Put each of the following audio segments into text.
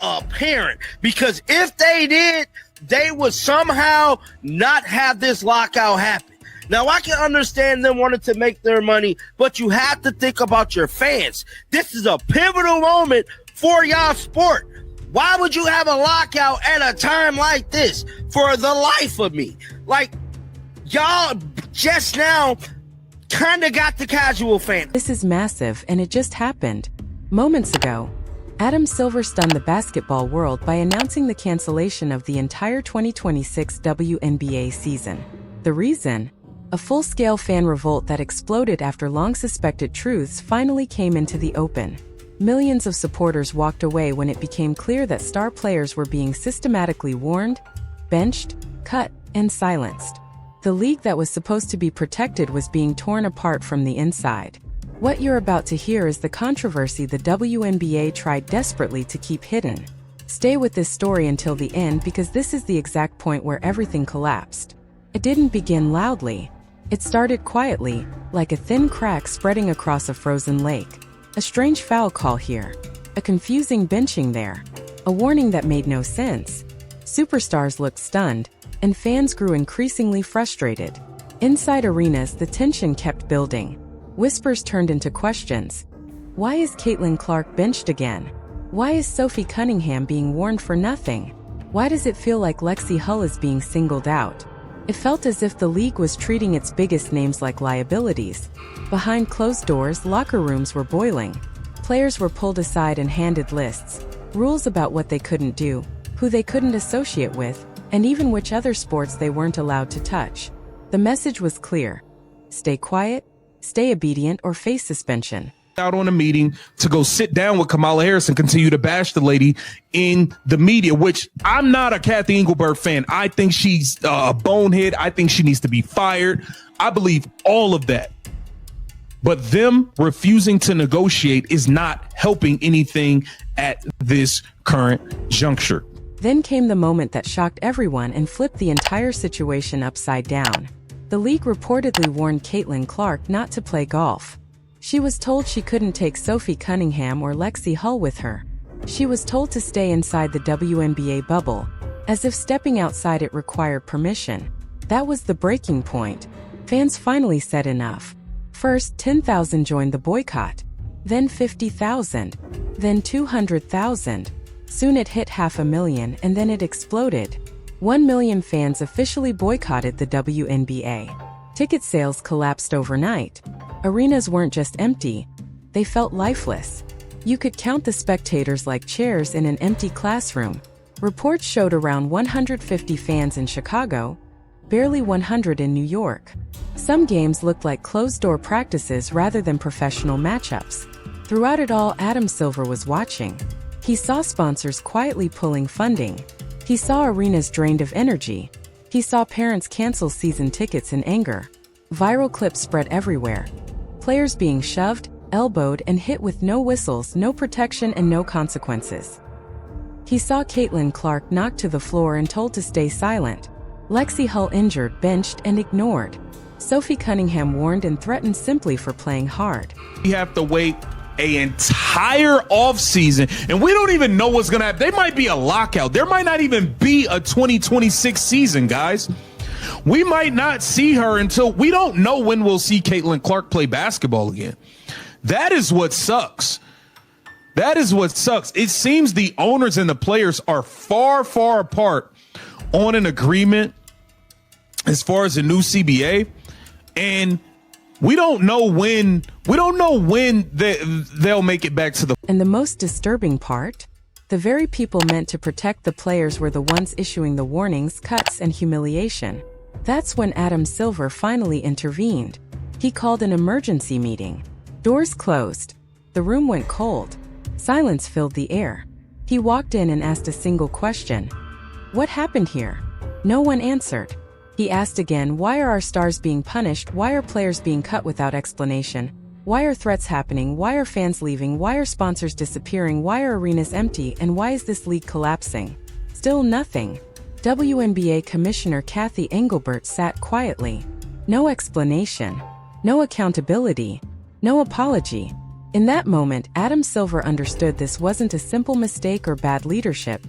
apparent, because if they did, they would somehow not have this lockout happen. Now, I can understand them wanting to make their money, but you have to think about your fans. This is a pivotal moment for y'all sport. Why would you have a lockout at a time like this? For the life of me. Like, y'all just now kind of got the casual fan. This is massive, and it just happened. Moments ago, Adam Silver stunned the basketball world by announcing the cancellation of the entire 2026 WNBA season. The reason? A full-scale fan revolt that exploded after long-suspected truths finally came into the open. Millions of supporters walked away when it became clear that star players were being systematically warned, benched, cut, and silenced. The league that was supposed to be protected was being torn apart from the inside. What you're about to hear is the controversy the WNBA tried desperately to keep hidden. Stay with this story until the end, because this is the exact point where everything collapsed. It didn't begin loudly. It started quietly, like a thin crack spreading across a frozen lake. A strange foul call here, a confusing benching there, a warning that made no sense. Superstars looked stunned, and fans grew increasingly frustrated. Inside arenas, the tension kept building. Whispers turned into questions. Why is Caitlin Clark benched again? Why is Sophie Cunningham being warned for nothing? Why does it feel like Lexi Hull is being singled out? It felt as if the league was treating its biggest names like liabilities. Behind closed doors, locker rooms were boiling. Players were pulled aside and handed lists, rules about what they couldn't do, who they couldn't associate with, and even which other sports they weren't allowed to touch. The message was clear. Stay quiet, stay obedient, or face suspension. Out on a meeting to go sit down with Kamala Harris and continue to bash the lady in the media, which I'm not a Kathy Engelberg fan. I think she's a bonehead. I think she needs to be fired. I believe all of that. But them refusing to negotiate is not helping anything at this current juncture. Then came the moment that shocked everyone and flipped the entire situation upside down. The league reportedly warned Caitlin Clark not to play golf. She was told she couldn't take Sophie Cunningham or Lexi Hull with her. She was told to stay inside the WNBA bubble, as if stepping outside it required permission. That was the breaking point. Fans finally said enough. First, 10,000 joined the boycott. Then 50,000. Then 200,000. Soon it hit 500,000, and then it exploded. 1 million fans officially boycotted the WNBA. Ticket sales collapsed overnight. Arenas weren't just empty, they felt lifeless. You could count the spectators like chairs in an empty classroom. Reports showed around 150 fans in Chicago, barely 100 in New York. Some games looked like closed-door practices rather than professional matchups. Throughout it all, Adam Silver was watching. He saw sponsors quietly pulling funding. He saw arenas drained of energy. He saw parents cancel season tickets in anger. Viral clips spread everywhere. Players being shoved, elbowed, and hit with no whistles, no protection, and no consequences. He saw Caitlin Clark knocked to the floor and told to stay silent. Lexi Hull injured, benched, and ignored. Sophie Cunningham warned and threatened simply for playing hard. We have to wait an entire offseason, and we don't even know what's going to happen. There might be a lockout. There might not even be a 2026 season, guys. We might not see her until we don't know when we'll see Caitlin Clark play basketball again. That is what sucks. That is what sucks. It seems the owners and the players are far, far apart on an agreement as far as the new CBA. And we don't know when they'll make it back to the. And the most disturbing part? The very people meant to protect the players were the ones issuing the warnings, cuts, and humiliation. That's when Adam Silver finally intervened. He called an emergency meeting. Doors closed. The room went cold. Silence filled the air. He walked in and asked a single question. What happened here? No one answered. He asked again, why are our stars being punished? Why are players being cut without explanation? Why are threats happening? Why are fans leaving? Why are sponsors disappearing? Why are arenas empty? And why is this league collapsing? Still nothing. WNBA Commissioner Kathy Engelbert sat quietly. No explanation. No accountability. No apology. In that moment, Adam Silver understood this wasn't a simple mistake or bad leadership.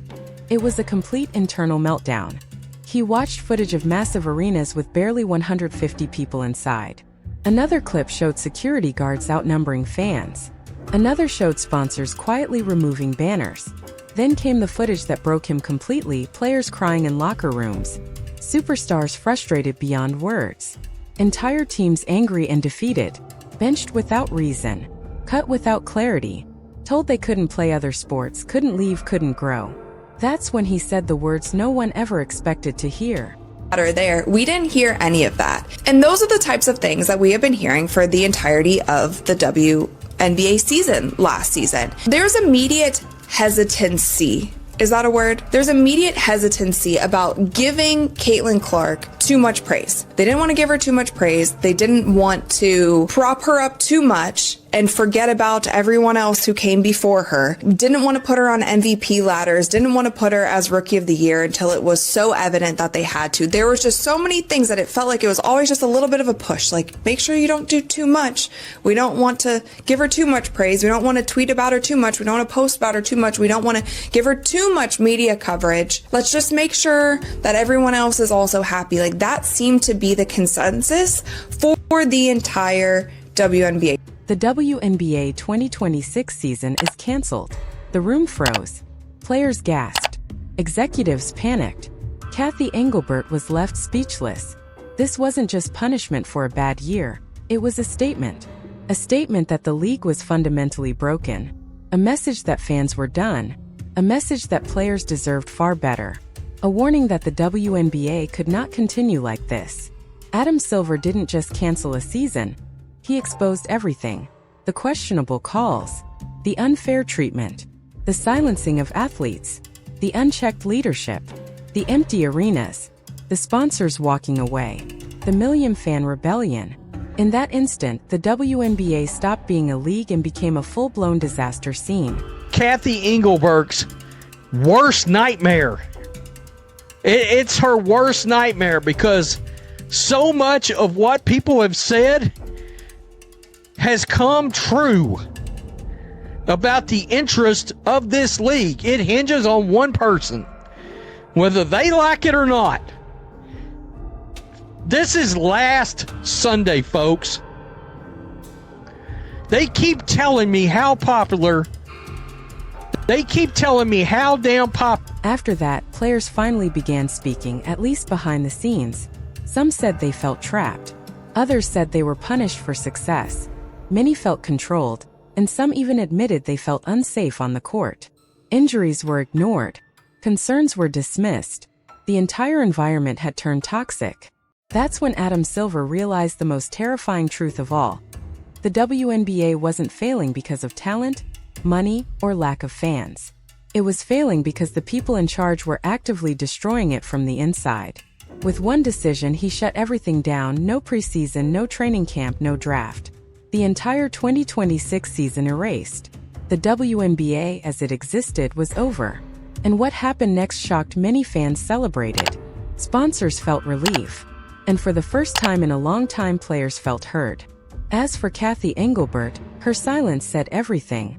It was a complete internal meltdown. He watched footage of massive arenas with barely 150 people inside. Another clip showed security guards outnumbering fans. Another showed sponsors quietly removing banners. Then came the footage that broke him completely, players crying in locker rooms. Superstars frustrated beyond words. Entire teams angry and defeated. Benched without reason. Cut without clarity. Told they couldn't play other sports, couldn't leave, couldn't grow. That's when he said the words no one ever expected to hear. There, we didn't hear any of that. And those are the types of things that we have been hearing for the entirety of the WNBA season last season. There's immediate hesitancy. Is that a word? There's immediate hesitancy about giving Caitlin Clark too much praise. They didn't want to give her too much praise. They didn't want to prop her up too much and forget about everyone else who came before her. Didn't want to put her on MVP ladders. Didn't want to put her as Rookie of the Year until it was so evident that they had to. There was just so many things that it felt like it was always just a little bit of a push. Like, make sure you don't do too much. We don't want to give her too much praise. We don't want to tweet about her too much. We don't want to post about her too much. We don't want to give her too much media coverage. Let's just make sure that everyone else is also happy. Like, that seemed to be the consensus for the entire WNBA. The WNBA 2026 season is canceled. The room froze. Players gasped. Executives panicked. Kathy Engelbert was left speechless. This wasn't just punishment for a bad year. It was a statement. A statement that the league was fundamentally broken. A message that fans were done. A message that players deserved far better. A warning that the WNBA could not continue like this. Adam Silver didn't just cancel a season. He exposed everything. The questionable calls. The unfair treatment. The silencing of athletes. The unchecked leadership. The empty arenas. The sponsors walking away. The million-fan rebellion. In that instant, the WNBA stopped being a league and became a full-blown disaster scene. Kathy Engelbert's worst nightmare. It's her worst nightmare because so much of what people have said has come true about the interest of this league. It hinges on one person, whether they like it or not. This is last Sunday, folks. They keep telling me how popular. They keep telling me how damn popular. After that, players finally began speaking, at least behind the scenes. Some said they felt trapped. Others said they were punished for success. Many felt controlled, and some even admitted they felt unsafe on the court. Injuries were ignored. Concerns were dismissed. The entire environment had turned toxic. That's when Adam Silver realized the most terrifying truth of all. The WNBA wasn't failing because of talent, money, or lack of fans. It was failing because the people in charge were actively destroying it from the inside. With one decision, he shut everything down: no preseason, no training camp, no draft. The entire 2026 season erased. The WNBA as it existed was over. And what happened next shocked many. Fans celebrated. Sponsors felt relief. And for the first time in a long time, players felt heard. As for Kathy Engelbert, her silence said everything.